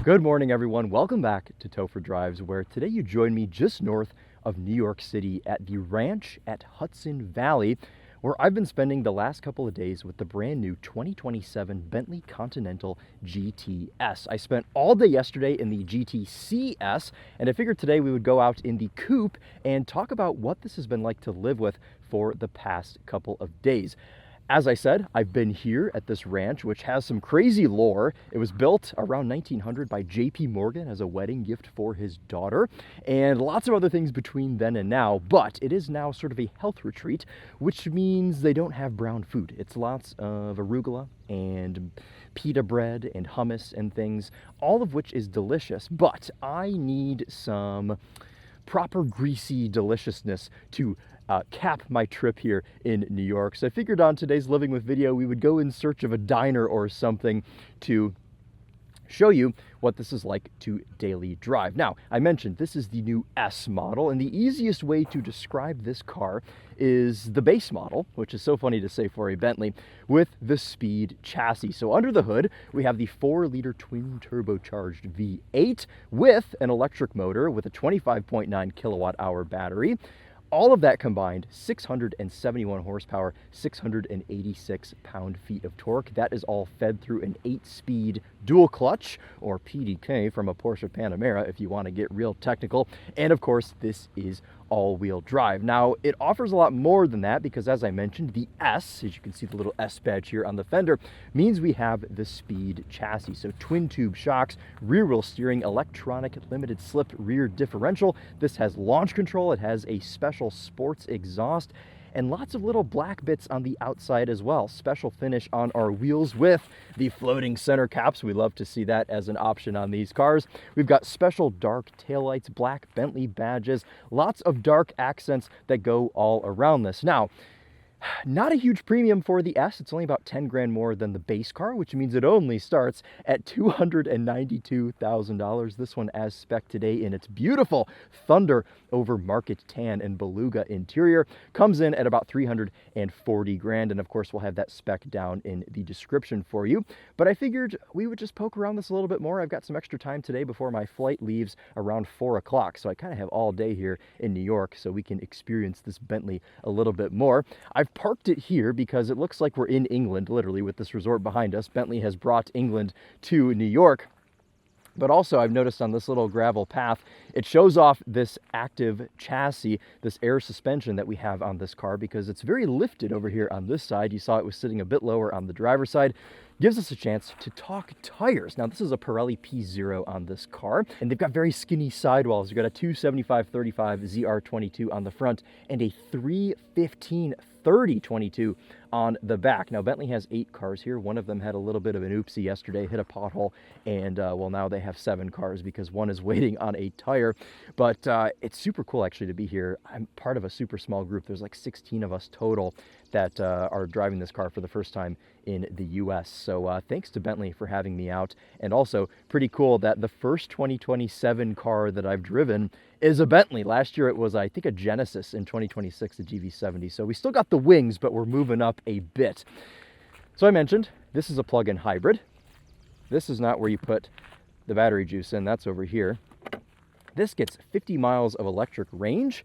Good morning, everyone. Welcome back to Topher Drives, where today you join me just north of New York City at the ranch at Hudson Valley, where I've been spending the last couple of days with the brand new 2027 Bentley Continental GT S. I spent all day yesterday in the GT S, and I figured today we would go out in the Coupe and talk about what this has been like to live with for the past couple of days. As I said, I've been here at this ranch, which has some crazy lore. It was built around 1900 by J.P. Morgan as a wedding gift for his daughter, and lots of other things between then and now, but it is now sort of a health retreat, which means they don't have brown food. It's lots of arugula and pita bread and hummus and things, all of which is delicious, but I need some proper greasy deliciousness to cap my trip here in New York. So I figured on today's Living with video, we would go in search of a diner or something to show you what this is like to daily drive. Now, I mentioned this is the new S model, and the easiest way to describe this car is the base model, which is so funny to say for a Bentley, with the Speed chassis. So under the hood, we have the 4-liter twin turbocharged V8 with an electric motor with a 25.9 kilowatt hour battery. All of that combined, 671 horsepower, 686 pound-feet of torque. That is all fed through an 8-speed dual clutch, or PDK from a Porsche Panamera if you want to get real technical. And of course, this is all-wheel drive. Now, it offers a lot more than that because, as I mentioned, the S, as you can see the little S badge here on the fender, means we have the Speed chassis. So twin-tube shocks, rear-wheel steering, electronic limited-slip rear differential. This has launch control. It has a special sports exhaust, and lots of little black bits on the outside as well. Special finish on our wheels with the floating center caps. We love to see that as an option on these cars. We've got special dark taillights, black Bentley badges, lots of dark accents that go all around this. Now, not a huge premium for the S. It's only about 10 grand more than the base car, which means it only starts at $292,000. This one as spec today in its beautiful Thunder over Market Tan and Beluga interior comes in at about 340 grand. And of course, we'll have that spec down in the description for you. But I figured we would just poke around this a little bit more. I've got some extra time today before my flight leaves around 4 o'clock. So I kind of have all day here in New York so we can experience this Bentley a little bit more. I've parked it here because it looks like we're in England, literally, with this resort behind us. Bentley has brought England to New York. But also, I've noticed on this little gravel path, it shows off this active chassis, this air suspension that we have on this car, because it's very lifted over here on this side. You saw it was sitting a bit lower on the driver's side. Gives us a chance to talk tires. Now, this is a Pirelli P0 on this car, and they've got very skinny sidewalls. You've got a 275/35 ZR22 on the front and a 315/30/22 on the back. Now, Bentley has 8 cars here. One of them had a little bit of an oopsie yesterday, hit a pothole, and well, now they have 7 cars because one is waiting on a tire. But it's super cool actually to be here. I'm part of a super small group. There's like 16 of us total that are driving this car for the first time in the US. So thanks to Bentley for having me out. And also pretty cool that the first 2027 car that I've driven is a Bentley. Last year it was, I think, a Genesis. In 2026, the GV70. So we still got the wings, but we're moving up a bit. So I mentioned this is a plug-in hybrid. This is not where you put the battery juice in. That's over here. This gets 50 miles of electric range.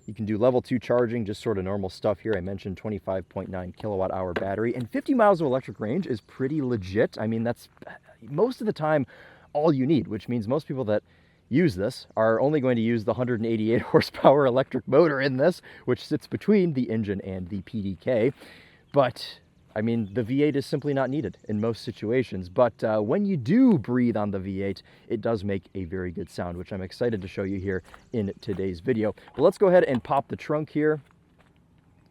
You can do level 2 charging, just sort of normal stuff here. I mentioned 25.9 kilowatt hour battery, and 50 miles of electric range is pretty legit. I mean, that's most of the time all you need, which means most people that use this are only going to use the 188 horsepower electric motor in this, which sits between the engine and the PDK. But I mean, the V8 is simply not needed in most situations, but when you do breathe on the V8, it does make a very good sound, which I'm excited to show you here in today's video. But let's go ahead and pop the trunk here.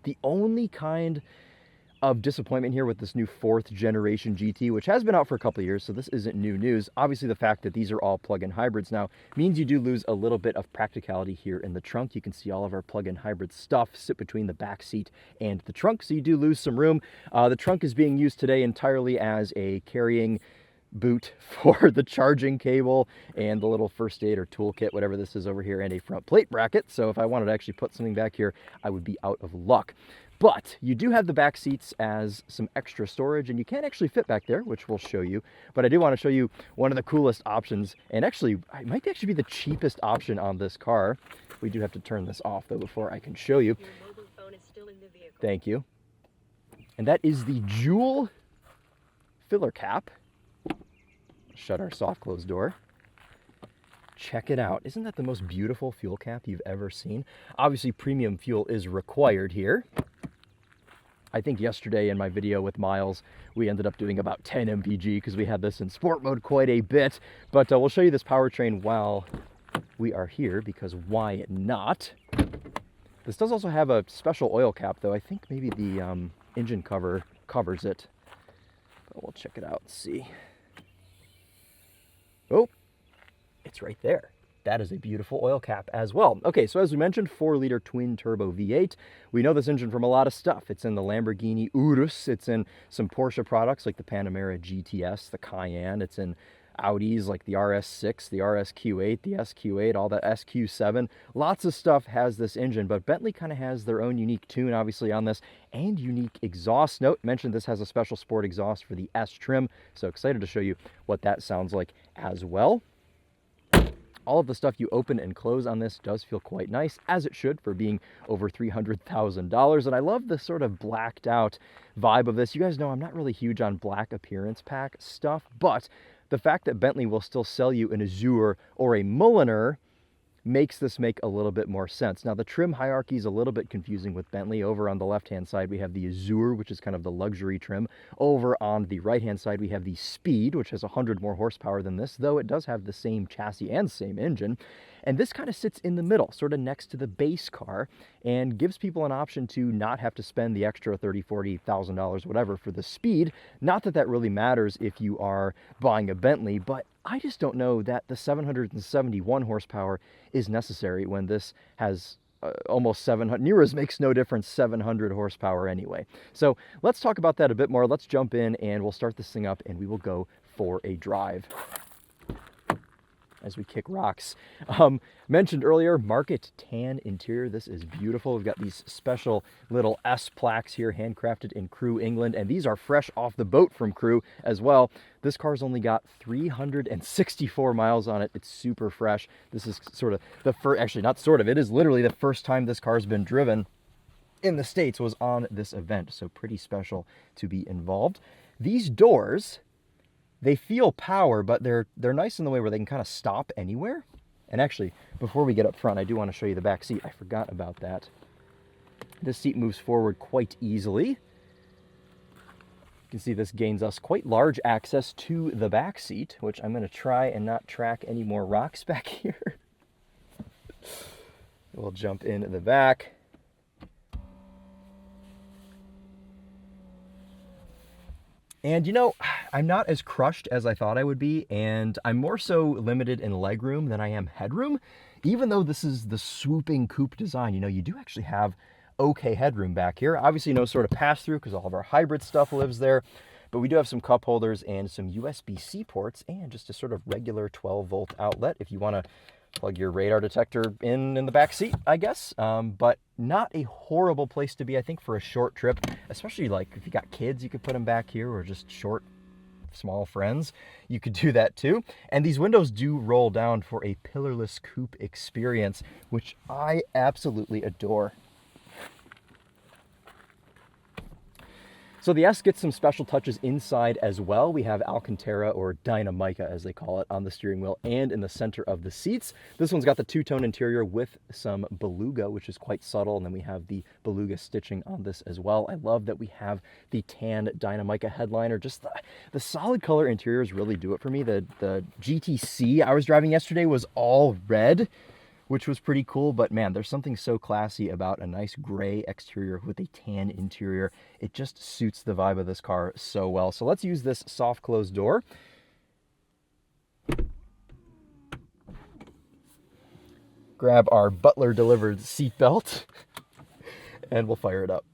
The only kind of disappointment here with this new 4th generation GT, which has been out for a couple of years, so this isn't new news. Obviously, the fact that these are all plug-in hybrids now means you do lose a little bit of practicality here in the trunk. You can see all of our plug-in hybrid stuff sit between the back seat and the trunk, so you do lose some room. The trunk is being used today entirely as a carrying boot for the charging cable and the little first aid or toolkit, whatever this is over here, and a front plate bracket. So if I wanted to actually put something back here, I would be out of luck. But you do have the back seats as some extra storage, and you can actually fit back there, which we'll show you. But I do want to show you one of the coolest options, and actually, it might actually be the cheapest option on this car. We do have to turn this off, though, before I can show you. Your mobile phone is still in the vehicle. Thank you. And that is the Jewel filler cap. Shut our soft close door. Check it out. Isn't that the most beautiful fuel cap you've ever seen? Obviously, premium fuel is required here. I think yesterday in my video with Miles, we ended up doing about 10 mpg because we had this in sport mode quite a bit. But we'll show you this powertrain while we are here, because why not? This does also have a special oil cap, though. I think maybe the engine cover covers it. But we'll check it out and see. Oh, it's right there. That is a beautiful oil cap as well. Okay, so as we mentioned, 4-liter twin-turbo V8. We know this engine from a lot of stuff. It's in the Lamborghini Urus. It's in some Porsche products like the Panamera GT S, the Cayenne. It's in Audis like the RS6, the RSQ8, the SQ8, all that SQ7. Lots of stuff has this engine, but Bentley kind of has their own unique tune, obviously, on this, and unique exhaust note. Mentioned this has a special sport exhaust for the S trim, so excited to show you what that sounds like as well. All of the stuff you open and close on this does feel quite nice, as it should for being over $300,000. And I love the sort of blacked out vibe of this. You guys know I'm not really huge on black appearance pack stuff, but the fact that Bentley will still sell you an Azure or a Mulliner makes this make a little bit more sense. Now, the trim hierarchy is a little bit confusing with Bentley. Over on the left-hand side, we have the Azure, which is kind of the luxury trim. Over on the right-hand side, we have the Speed, which has 100 more horsepower than this, though it does have the same chassis and same engine. And this kind of sits in the middle, sort of next to the base car, and gives people an option to not have to spend the extra $30,000, $40,000, whatever, for the Speed. Not that that really matters if you are buying a Bentley, but I just don't know that the 771 horsepower is necessary when this has almost 700. Neera's makes no difference, 700 horsepower anyway. So let's talk about that a bit more. Let's jump in and we'll start this thing up and we will go for a drive as we kick rocks. Mentioned earlier, Market tan interior. This is beautiful. We've got these special little S plaques here, handcrafted in Crewe, England, and these are fresh off the boat from Crewe as well. This car's only got 364 miles on it. It's super fresh. This is sort of the first, actually not sort of, it is literally the first time this car's been driven in the States was on this event, so pretty special to be involved. These doors, they feel power, but they're nice in the way where they can kind of stop anywhere. And actually, before we get up front, I do want to show you the back seat. I forgot about that. This seat moves forward quite easily. You can see this gains us quite large access to the back seat, which I'm going to try and not track any more rocks back here. We'll jump in the back. And you know, I'm not as crushed as I thought I would be, and I'm more so limited in legroom than I am headroom. Even though this is the swooping coupe design, you know, you do actually have okay headroom back here. Obviously no sort of pass-through because all of our hybrid stuff lives there, but we do have some cup holders and some USB-C ports and just a sort of regular 12-volt outlet if you want to plug your radar detector in the back seat, I guess. But not a horrible place to be, I think, for a short trip, especially like if you got kids, you could put them back here, or just short, small friends. You could do that too. And these windows do roll down for a pillarless coupe experience, which I absolutely adore. So the S gets some special touches inside as well. We have Alcantara, or Dynamica as they call it, on the steering wheel and in the center of the seats. This one's got the two-tone interior with some Beluga, which is quite subtle, and then we have the Beluga stitching on this as well. I love that we have the tan Dynamica headliner. Just the solid color interiors really do it for me. The GTC I was driving yesterday was all red, which was pretty cool, but man, there's something so classy about a nice gray exterior with a tan interior. It just suits the vibe of this car so well. So let's use this soft close door. Grab our Butler delivered seat belt and we'll fire it up.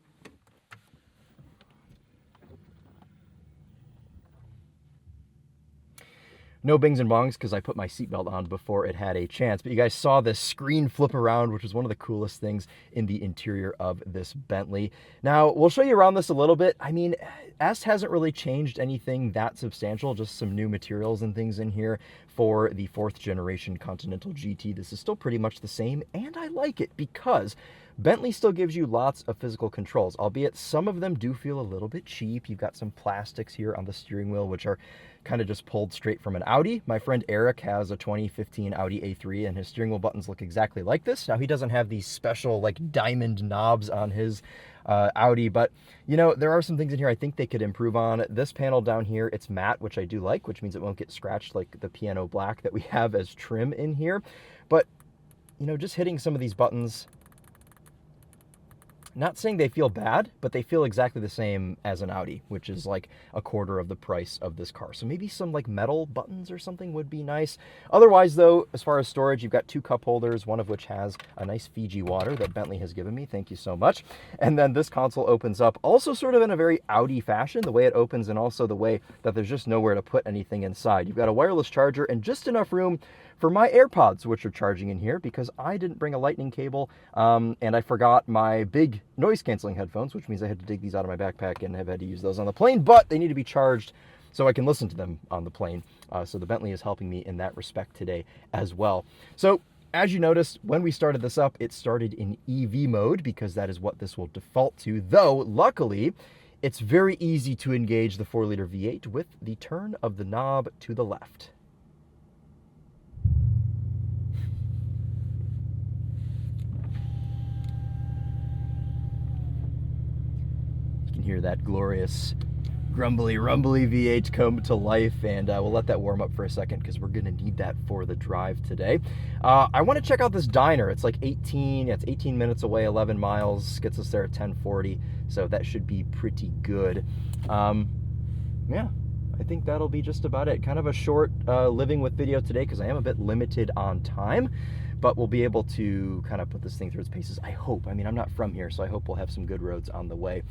No bings and bongs because I put my seatbelt on before it had a chance. But you guys saw this screen flip around, which was one of the coolest things in the interior of this Bentley. Now, we'll show you around this a little bit. I mean, S hasn't really changed anything that substantial, just some new materials and things in here for the 4th generation Continental GT. This is still pretty much the same, and I like it because Bentley still gives you lots of physical controls, albeit some of them do feel a little bit cheap. You've got some plastics here on the steering wheel, which are kind of just pulled straight from an Audi. My friend Eric has a 2015 Audi A3, and his steering wheel buttons look exactly like this. Now, he doesn't have these special, like, diamond knobs on his Audi, but, you know, there are some things in here I think they could improve on. This panel down here, it's matte, which I do like, which means it won't get scratched like the piano black that we have as trim in here. But, you know, just hitting some of these buttons, not saying they feel bad, but they feel exactly the same as an Audi, which is like a quarter of the price of this car. So maybe some like metal buttons or something would be nice. Otherwise though, as far as storage, you've got 2 cup holders, one of which has a nice Fiji water that Bentley has given me. Thank you so much. And then this console opens up also sort of in a very Audi fashion, the way it opens and also the way that there's just nowhere to put anything inside. You've got a wireless charger and just enough room for my AirPods, which are charging in here because I didn't bring a lightning cable, and I forgot my big noise-canceling headphones, which means I had to dig these out of my backpack and have had to use those on the plane, but they need to be charged so I can listen to them on the plane. So the Bentley is helping me in that respect today as well. So as you noticed, when we started this up, it started in EV mode because that is what this will default to, though luckily, it's very easy to engage the 4-liter V8 with the turn of the knob to the left. Hear that glorious grumbly rumbly V8 come to life, and we'll let that warm up for a second because we're gonna need that for the drive today. I want to check out this diner. It's like 18 minutes away, 11 miles, gets us there at 10:40, so that should be pretty good. Yeah, I think that'll be just about it. Kind of a short living with video today because I am a bit limited on time, but we'll be able to kind of put this thing through its paces, I hope. I mean, I'm not from here, so I hope we'll have some good roads on the way.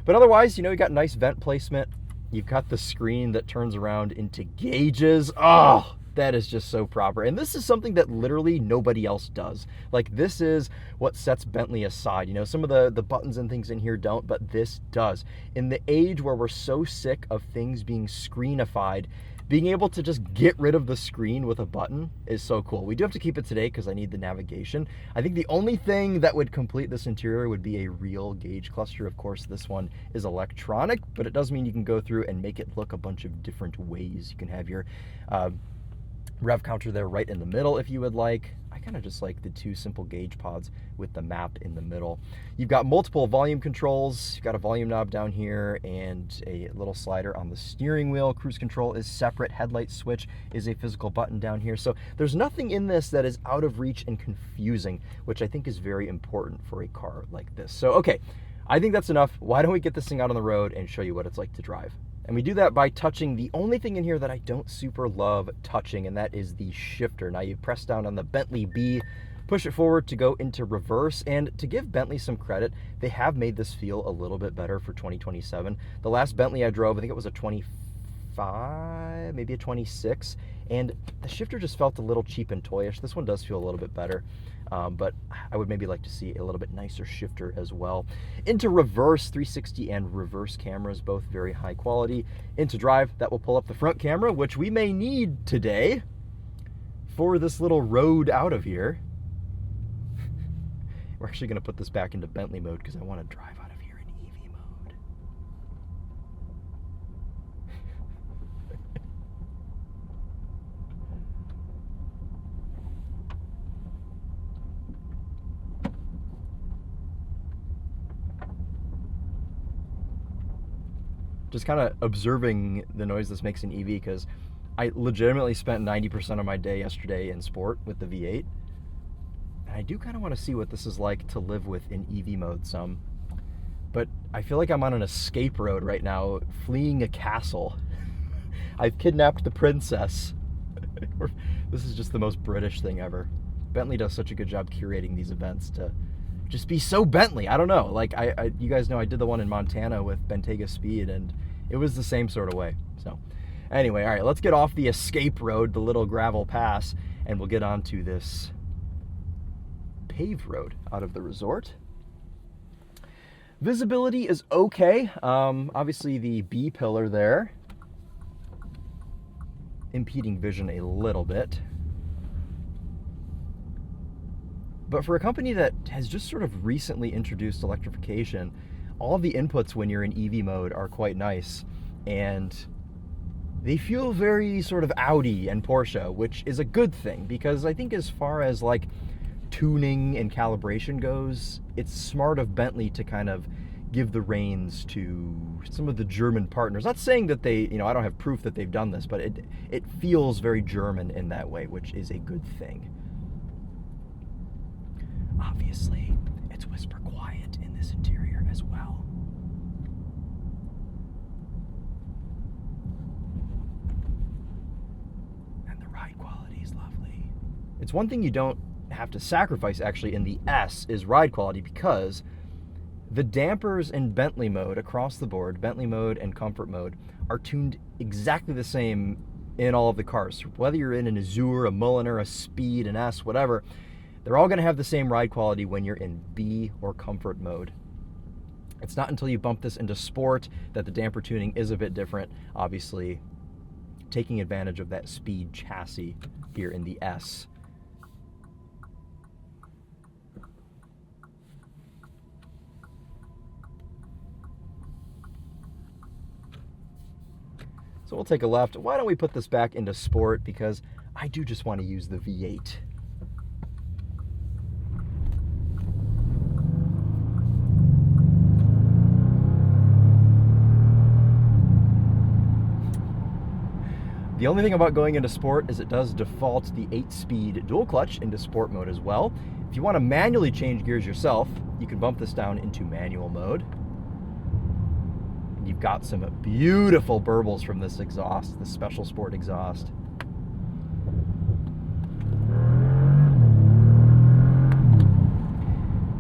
But otherwise, you know, you got nice vent placement. You've got the screen that turns around into gauges. Oh, that is just so proper. And this is something that literally nobody else does. Like, this is what sets Bentley aside. You know, some of the buttons and things in here don't, but this does. In the age where we're so sick of things being screenified, being able to just get rid of the screen with a button is so cool. We do have to keep it today because I need the navigation. I think the only thing that would complete this interior would be a real gauge cluster. Of course, this one is electronic, but it does mean you can go through and make it look a bunch of different ways. You can have your rev counter there right in the middle if you would like. I kind of just like the 2 simple gauge pods with the map in the middle. You've got multiple volume controls. You've got a volume knob down here and a little slider on the steering wheel. Cruise control is separate. Headlight switch is a physical button down here. So there's nothing in this that is out of reach and confusing, which I think is very important for a car like this. So, okay, I think that's enough. Why don't we get this thing out on the road and show you what it's like to drive? And we do that by touching the only thing in here that I don't super love touching, and that is the shifter. Now you press down on the Bentley B, push it forward to go into reverse, and to give Bentley some credit, they have made this feel a little bit better for 2027. The last Bentley I drove, I think it was a 25, maybe a 26, and the shifter just felt a little cheap and toyish. This one does feel a little bit better. But I would maybe like to see a little bit nicer shifter as well. Into reverse, 360 and reverse cameras, both very high quality. Into drive, that will pull up the front camera, which we may need today for this little road out of here. We're actually going to put this back into Bentley mode because I want to drive out of here in EV mode. Just kind of observing the noise this makes in EV, because I legitimately spent 90% of my day yesterday in sport with the V8. And I do kind of want to see what this is like to live with in EV mode some. But I feel like I'm on an escape road right now, fleeing a castle. I've kidnapped the princess. This is just the most British thing ever. Bentley does such a good job curating these events to just be so Bentley. I don't know. Like, you guys know I did the one in Montana with Bentayga Speed, and it was the same sort of way. So Anyway, all right, let's get off the escape road, the little gravel pass, and we'll get onto this paved road out of the resort. Visibility is okay. Obviously the B pillar there impeding vision a little bit. But for a company that has just sort of recently introduced electrification, all of the inputs when you're in EV mode are quite nice, and they feel very sort of Audi and Porsche, which is a good thing, because I think as far as like tuning and calibration goes, it's smart of Bentley to kind of give the reins to some of the German partners. Not saying that they, I don't have proof that they've done this, but it feels very German in that way, which is a good thing. Obviously, it's whisper quiet in this interior as well. And the ride quality is lovely. It's one thing you don't have to sacrifice actually in the S is ride quality, because the dampers in Bentley mode across the board, Bentley mode and comfort mode, are tuned exactly the same in all of the cars. Whether you're in an Azure, a Mulliner, a Speed, an S, whatever, they're all going to have the same ride quality when you're in B or comfort mode. It's not until you bump this into sport that the damper tuning is a bit different, obviously taking advantage of that Speed chassis here in the S. So we'll take a left. Why don't we put this back into sport, because I do just want to use the V8. The only thing about going into sport is it does default the 8-speed dual clutch into sport mode as well. If you want to manually change gears yourself, you can bump this down into manual mode. You've got some beautiful burbles from this exhaust, the Special Sport exhaust.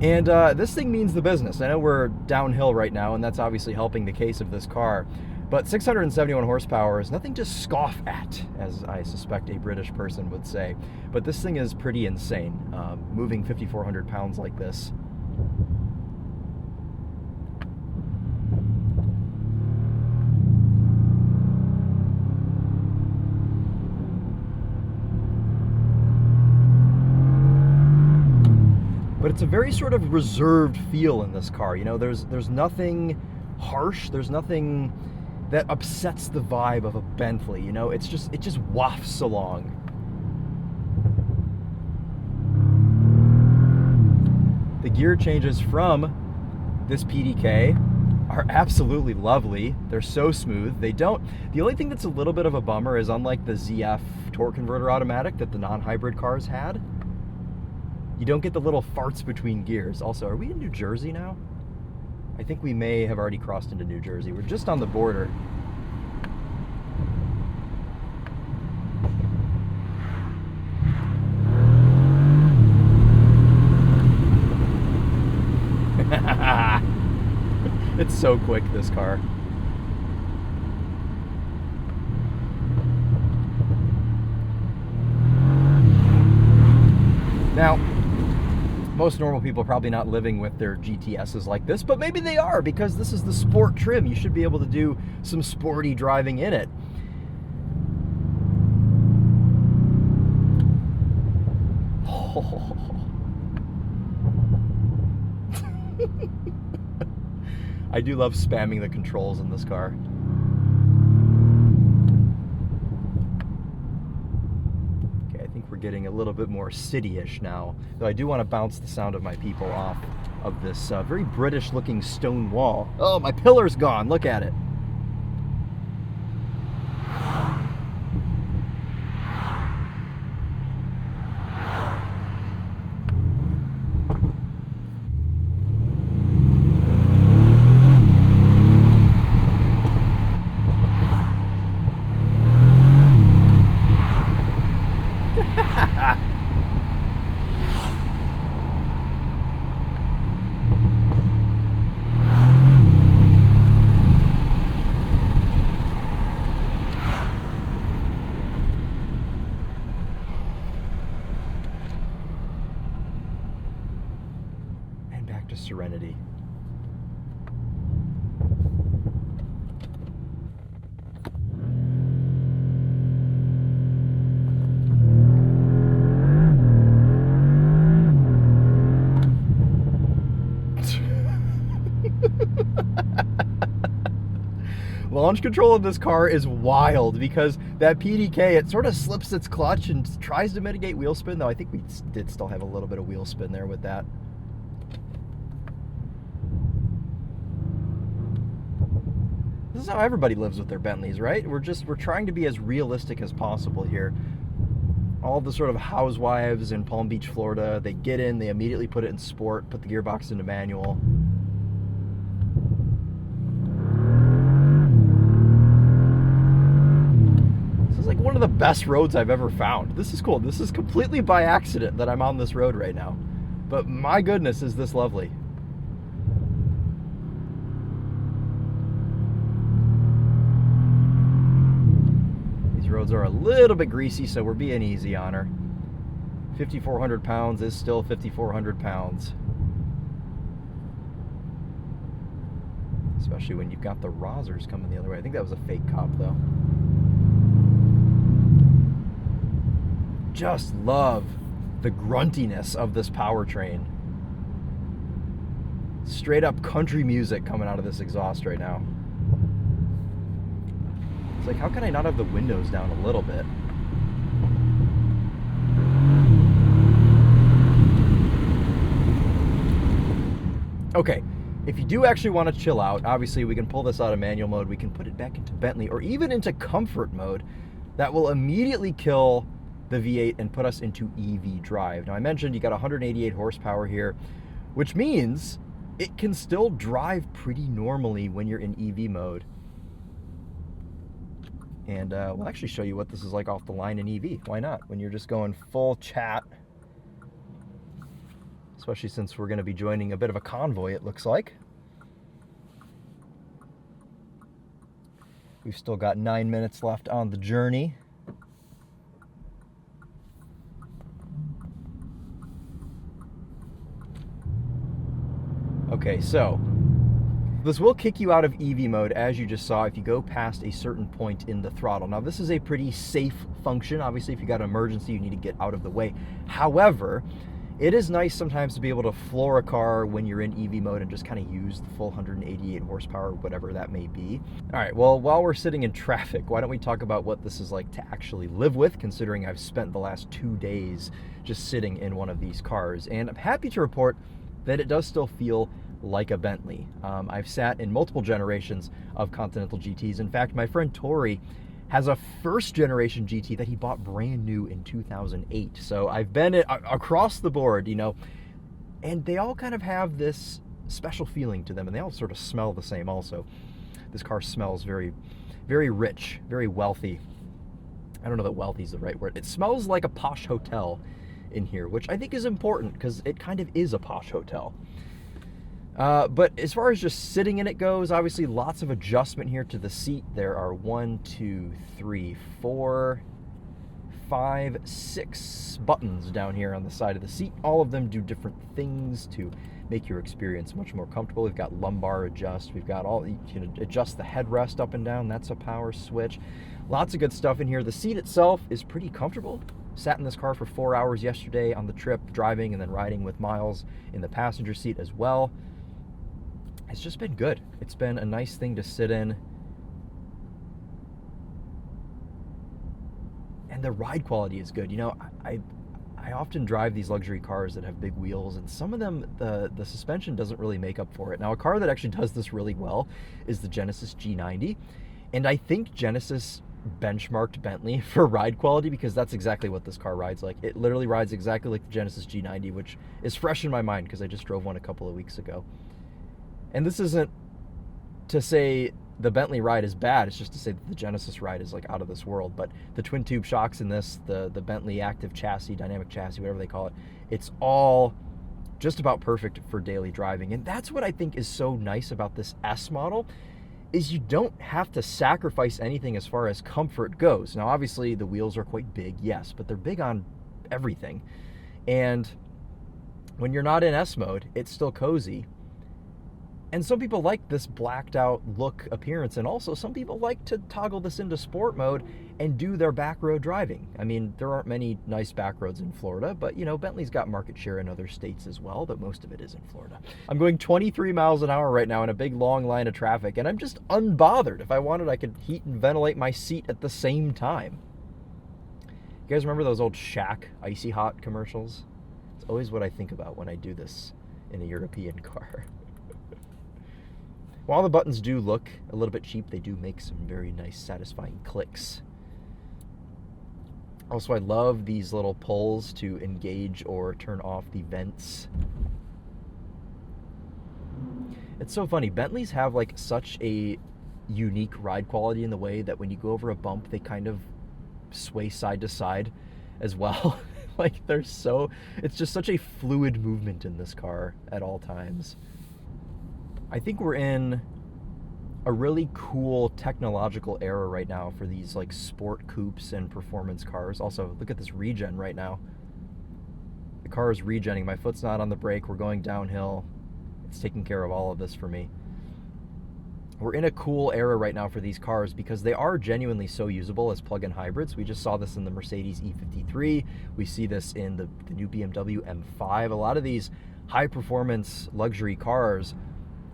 And this thing means the business. I know we're downhill right now, and that's obviously helping the case of this car. But 671 horsepower is nothing to scoff at, as I suspect a British person would say. But this thing is pretty insane, moving 5,400 pounds like this. But it's a very sort of reserved feel in this car. There's nothing harsh. There's nothing that upsets the vibe of a Bentley. It just wafts along. The gear changes from this PDK are absolutely lovely. They're so smooth. The only thing that's a little bit of a bummer is, unlike the ZF torque converter automatic that the non-hybrid cars had, you don't get the little farts between gears. Also, are we in New Jersey now? I think we may have already crossed into New Jersey. We're just on the border. It's so quick, this car. Now, most normal people are probably not living with their GTSs like this, but maybe they are, because this is the sport trim. You should be able to do some sporty driving in it. I do love spamming the controls in this car. Okay, I think we're getting a little bit more city-ish now, though I do want to bounce the sound of my people off of this very British-looking stone wall. Oh, my pillar's gone. Look at it. back to serenity. Launch control of this car is wild because that PDK, it sort of slips its clutch and tries to mitigate wheel spin, though I think we did still have a little bit of wheel spin there with that. This is how everybody lives with their Bentleys, right? We're trying to be as realistic as possible here. All the sort of housewives in Palm Beach, Florida, they get in, they immediately put it in sport, put the gearbox into manual. Like one of the best roads I've ever found. This is cool. This is completely by accident that I'm on this road right now. But my goodness, is this lovely. These roads are a little bit greasy, so we're being easy on her. 5,400 pounds is still 5,400 pounds. Especially when you've got the Rosers coming the other way. I think that was a fake cop, though. Just love the gruntiness of this powertrain. Straight up country music coming out of this exhaust right now. It's like, how can I not have the windows down a little bit? Okay, if you do actually want to chill out, obviously we can pull this out of manual mode, we can put it back into Bentley, or even into comfort mode. That will immediately kill the V8 and put us into EV drive. Now I mentioned you got 188 horsepower here, which means it can still drive pretty normally when you're in EV mode. And we'll actually show you what this is like off the line in EV. Why not? When you're just going full chat, especially since we're going to be joining a bit of a convoy, it looks like. We've still got 9 minutes left on the journey. Okay, so this will kick you out of EV mode, as you just saw, if you go past a certain point in the throttle. Now, this is a pretty safe function. Obviously, if you got an emergency, you need to get out of the way. However, it is nice sometimes to be able to floor a car when you're in EV mode and just kind of use the full 188 horsepower, whatever that may be. All right, well, while we're sitting in traffic, why don't we talk about what this is like to actually live with, considering I've spent the last 2 days just sitting in one of these cars. And I'm happy to report that it does still feel like a Bentley. I've sat in multiple generations of Continental GTs. In fact, my friend Tori has a first generation GT that he bought brand new in 2008. So I've been across the board, you know, and they all kind of have this special feeling to them, and they all sort of smell the same also. This car smells very, very rich, very wealthy. I don't know that wealthy is the right word. It smells like a posh hotel in here, which I think is important because it kind of is a posh hotel. But as far as just sitting in it goes, obviously lots of adjustment here to the seat. There are 1, 2, 3, 4, 5, 6 buttons down here on the side of the seat. All of them do different things to make your experience much more comfortable. We've got lumbar adjust. We've got you can adjust the headrest up and down. That's a power switch. Lots of good stuff in here. The seat itself is pretty comfortable. Sat in this car for 4 hours yesterday on the trip, driving and then riding with Miles in the passenger seat as well. It's just been good. It's been a nice thing to sit in. And the ride quality is good. You know, I often drive these luxury cars that have big wheels, and some of them, the suspension doesn't really make up for it. Now, a car that actually does this really well is the Genesis G90. And I think Genesis benchmarked Bentley for ride quality because that's exactly what this car rides like. It literally rides exactly like the Genesis G90, which is fresh in my mind because I just drove one a couple of weeks ago. And this isn't to say the Bentley ride is bad, it's just to say that the Genesis ride is like out of this world. But the twin tube shocks in this, the Bentley active chassis, dynamic chassis, whatever they call it, it's all just about perfect for daily driving. And that's what I think is so nice about this S model, is you don't have to sacrifice anything as far as comfort goes. Now, obviously the wheels are quite big, yes, but they're big on everything. And when you're not in S mode, it's still cozy. And some people like this blacked out look appearance, and also some people like to toggle this into sport mode and do their back road driving. I mean, there aren't many nice back roads in Florida, but you know, Bentley's got market share in other states as well, but most of it is in Florida. I'm going 23 miles an hour right now in a big long line of traffic, and I'm just unbothered. If I wanted, I could heat and ventilate my seat at the same time. You guys remember those old Shaq Icy Hot commercials? It's always what I think about when I do this in a European car. While the buttons do look a little bit cheap, they do make some very nice, satisfying clicks. Also, I love these little pulls to engage or turn off the vents. It's so funny. Bentleys have like such a unique ride quality in the way that when you go over a bump, they kind of sway side to side as well. Like it's just such a fluid movement in this car at all times. I think we're in a really cool technological era right now for these like sport coupes and performance cars. Also, look at this regen right now. The car is regenning. My foot's not on the brake. We're going downhill. It's taking care of all of this for me. We're in a cool era right now for these cars because they are genuinely so usable as plug-in hybrids. We just saw this in the Mercedes E53. We see this in the new BMW M5. A lot of these high-performance luxury cars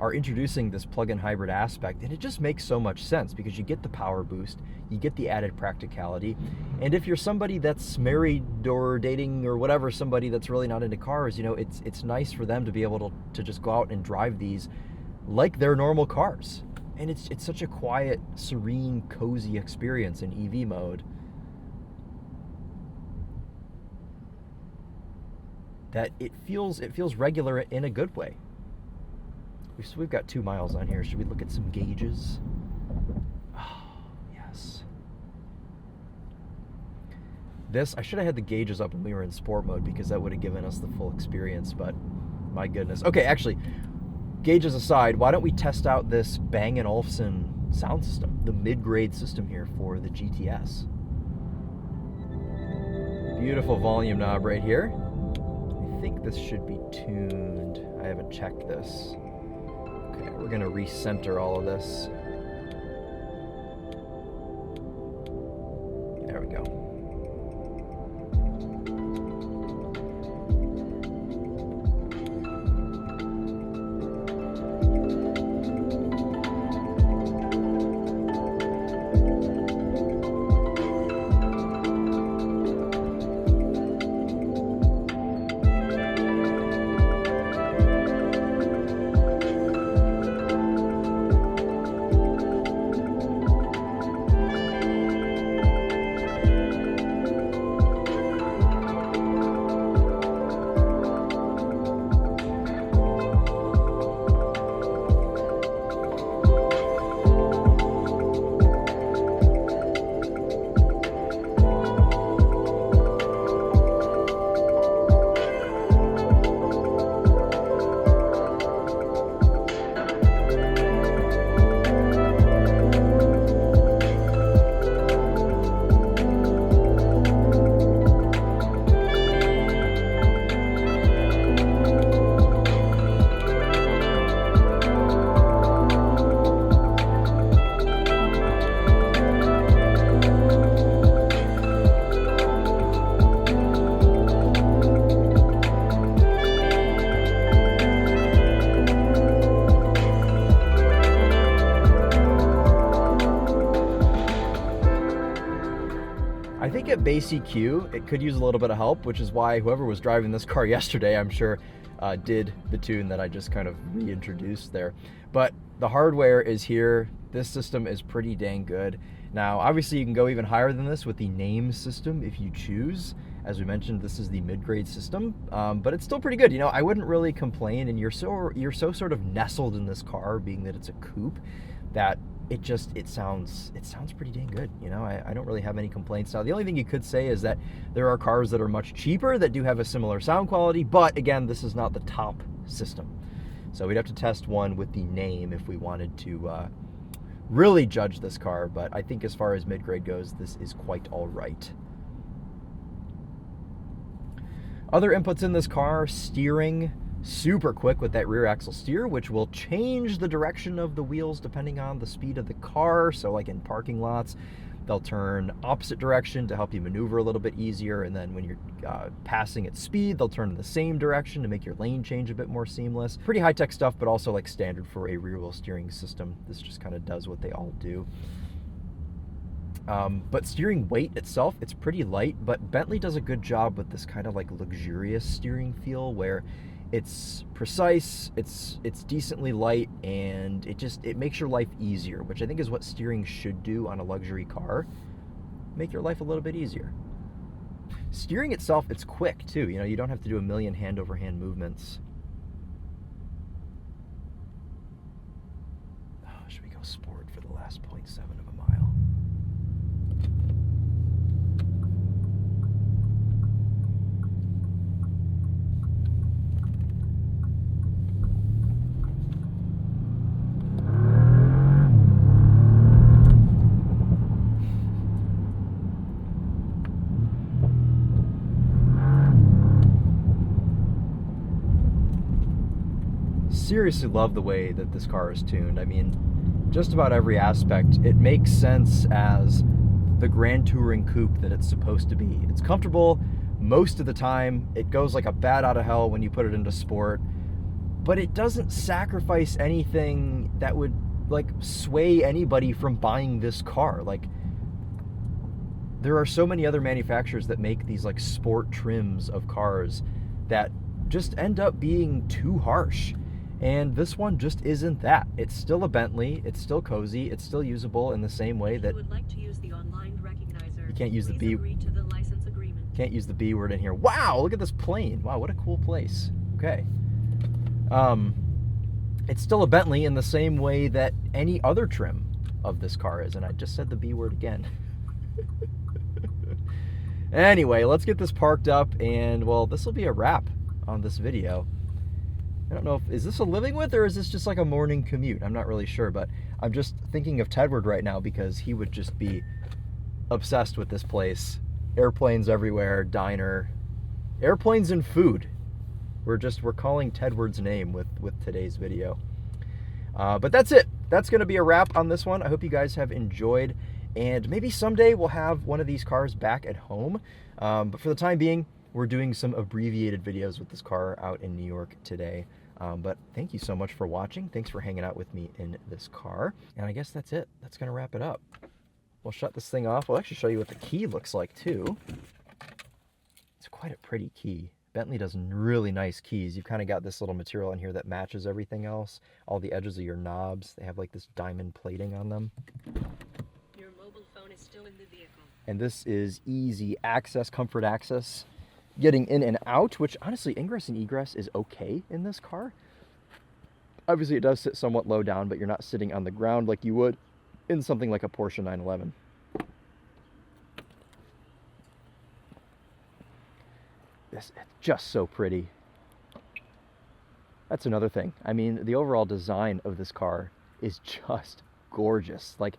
are introducing this plug-in hybrid aspect, and it just makes so much sense because you get the power boost, you get the added practicality, and if you're somebody that's married or dating or whatever, somebody that's really not into cars, you know, it's nice for them to be able to just go out and drive these like they're normal cars. And it's such a quiet, serene, cozy experience in EV mode that it feels regular in a good way. So we've got 2 miles on here. Should we look at some gauges? Oh, yes. I should have had the gauges up when we were in sport mode because that would have given us the full experience, but my goodness. Okay, actually, gauges aside, why don't we test out this Bang & Olufsen sound system, the mid-grade system here for the GTS. Beautiful volume knob right here. I think this should be tuned. I haven't checked this. Okay, we're going to recenter all of this. There we go. At base EQ, it could use a little bit of help, which is why whoever was driving this car yesterday, I'm sure, did the tune that I just kind of reintroduced there. But the hardware is here. This system is pretty dang good. Now, obviously, you can go even higher than this with the name system if you choose. As we mentioned, this is the mid-grade system, but it's still pretty good. You know, I wouldn't really complain, and you're so sort of nestled in this car, being that it's a coupe, that it sounds pretty dang good. You know, I don't really have any complaints. Now, the only thing you could say is that there are cars that are much cheaper that do have a similar sound quality, but again, this is not the top system. So we'd have to test one with the name if we wanted to really judge this car, but I think as far as mid-grade goes, this is quite all right. Other inputs in this car: steering, super quick with that rear axle steer, which will change the direction of the wheels depending on the speed of the car. So like in parking lots, they'll turn opposite direction to help you maneuver a little bit easier, and then when you're passing at speed, they'll turn in the same direction to make your lane change a bit more seamless. Pretty high-tech stuff, but also like standard for a rear-wheel steering system. This just kind of does what they all do. But steering weight itself, it's pretty light, but Bentley does a good job with this kind of like luxurious steering feel where it's precise, it's decently light, and it makes your life easier, which I think is what steering should do on a luxury car. Make your life a little bit easier. Steering itself, it's quick too. You know, you don't have to do a million hand-over-hand movements. Oh, should we go sport for the last 0.7 of a mile? Seriously love the way that this car is tuned. I mean, just about every aspect, it makes sense as the Grand Touring coupe that it's supposed to be. It's comfortable most of the time. It goes like a bat out of hell when you put it into sport, but it doesn't sacrifice anything that would like sway anybody from buying this car. Like, there are so many other manufacturers that make these like sport trims of cars that just end up being too harsh. And this one just isn't that. It's still a Bentley, it's still cozy, it's still usable in the same way that would like to use the online recognizer. You can't use the Please B. agree to the license agreement. Can't use the B word in here. Wow, look at this plane. Wow, what a cool place. Okay. It's still a Bentley in the same way that any other trim of this car is, and I just said the B word again. Anyway, let's get this parked up, and well, this will be a wrap on this video. I don't know is this a living with, or is this just like a morning commute? I'm not really sure, but I'm just thinking of Tedward right now because he would just be obsessed with this place. Airplanes everywhere, diner, airplanes and food. We're calling Tedward's name with today's video. But that's it. That's going to be a wrap on this one. I hope you guys have enjoyed, and maybe someday we'll have one of these cars back at home. But for the time being, we're doing some abbreviated videos with this car out in New York today. But thank you so much for watching. Thanks for hanging out with me in this car. And I guess that's it. That's going to wrap it up. We'll shut this thing off. We'll actually show you what the key looks like too. It's quite a pretty key. Bentley does really nice keys. You've kind of got this little material in here that matches everything else. All the edges of your knobs, they have like this diamond plating on them. Your mobile phone is still in the vehicle. And this is easy access, comfort access. Getting in and out, which honestly, ingress and egress is okay in this car. Obviously, it does sit somewhat low down, but you're not sitting on the ground like you would in something like a Porsche 911. This is just so pretty. That's another thing. I mean, the overall design of this car is just gorgeous. Like,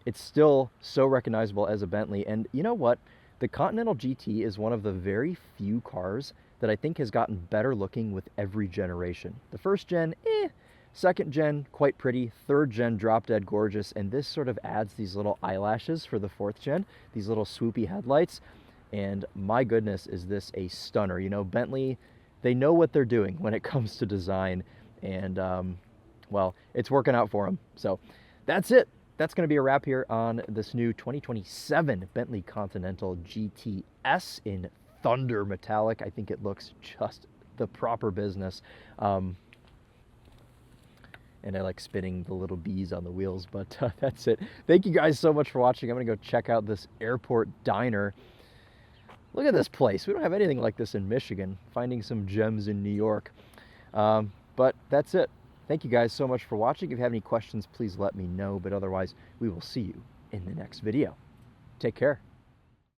it's still so recognizable as a Bentley. And you know what? The Continental GT is one of the very few cars that I think has gotten better looking with every generation. The first gen, second gen, quite pretty, third gen, drop dead gorgeous, and this sort of adds these little eyelashes for the fourth gen, these little swoopy headlights, and my goodness, is this a stunner. You know, Bentley, they know what they're doing when it comes to design, and well, it's working out for them. So that's it. That's going to be a wrap here on this new 2027 Bentley Continental GT S in Thunder Metallic. I think it looks just the proper business. And I like spinning the little bees on the wheels, but that's it. Thank you guys so much for watching. I'm going to go check out this airport diner. Look at this place. We don't have anything like this in Michigan. Finding some gems in New York. But that's it. Thank you guys so much for watching. If you have any questions, please let me know. But otherwise, we will see you in the next video. Take care.